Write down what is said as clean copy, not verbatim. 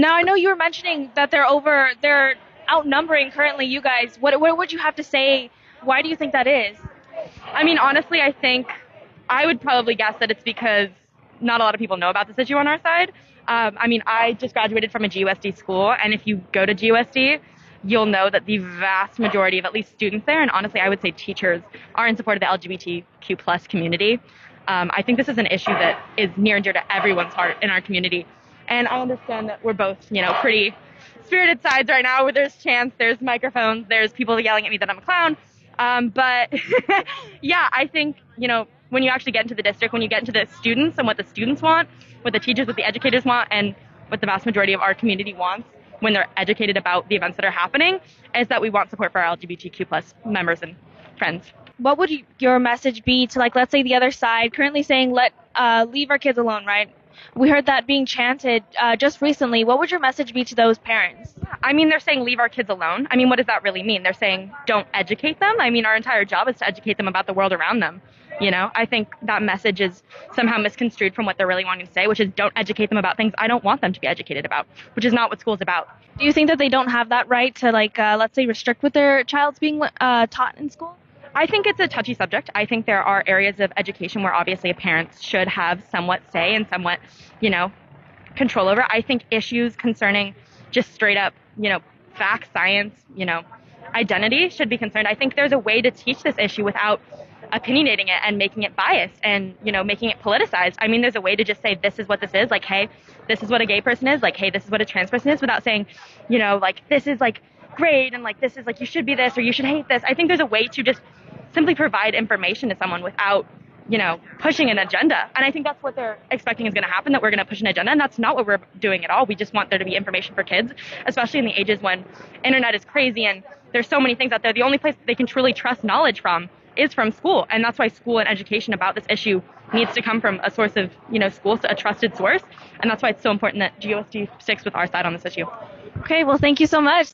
Now, I know you were mentioning that they're outnumbering currently you guys. What would you have to say? Why do you think that is? I mean, honestly, I think I would probably guess that it's because not a lot of people know about this issue on our side. I mean, I just graduated from a GUSD school, and if you go to GUSD, you'll know that the vast majority of at least students there, and honestly, I would say teachers, are in support of the LGBTQ plus community. I think this is an issue that is near and dear to everyone's heart in our community. And I understand that we're both, pretty spirited sides right now where there's chants, there's microphones, there's people yelling at me that I'm a clown. But yeah, I think, when you actually get into the district, when you get into the students and what the students want, what the teachers, what the educators want, and what the vast majority of our community wants when they're educated about the events that are happening, is that we want support for our LGBTQ plus members and friends. What would your message be to, like, let's say the other side currently saying leave our kids alone, right? We heard that being chanted just recently. What would your message be to those parents? I mean, they're saying leave our kids alone. I mean, what does that really mean? They're saying don't educate them. I mean, our entire job is to educate them about the world around them. I think that message is somehow misconstrued from what they're really wanting to say, which is don't educate them about things I don't want them to be educated about, which is not what school's about. Do you think that they don't have that right to, let's say, restrict what their child's being taught in school? I think it's a touchy subject. I think there are areas of education where obviously parents should have somewhat say and somewhat, control over. I think issues concerning just straight up, facts, science, identity should be concerned. I think there's a way to teach this issue without opinionating it and making it biased and, making it politicized. I mean, there's a way to just say, this is what this is. Like, hey, this is what a gay person is. Like, hey, this is what a trans person is, without saying, this is like great and like this is like you should be this or you should hate this. I think there's a way to just simply provide information to someone without, pushing an agenda. And I think that's what they're expecting is going to happen, that we're going to push an agenda. And that's not what we're doing at all. We just want there to be information for kids, especially in the ages when internet is crazy and there's so many things out there. The only place they can truly trust knowledge from is from school. And that's why school and education about this issue needs to come from a source of, school, a trusted source. And that's why it's so important that GUSD sticks with our side on this issue. Okay, well, thank you so much.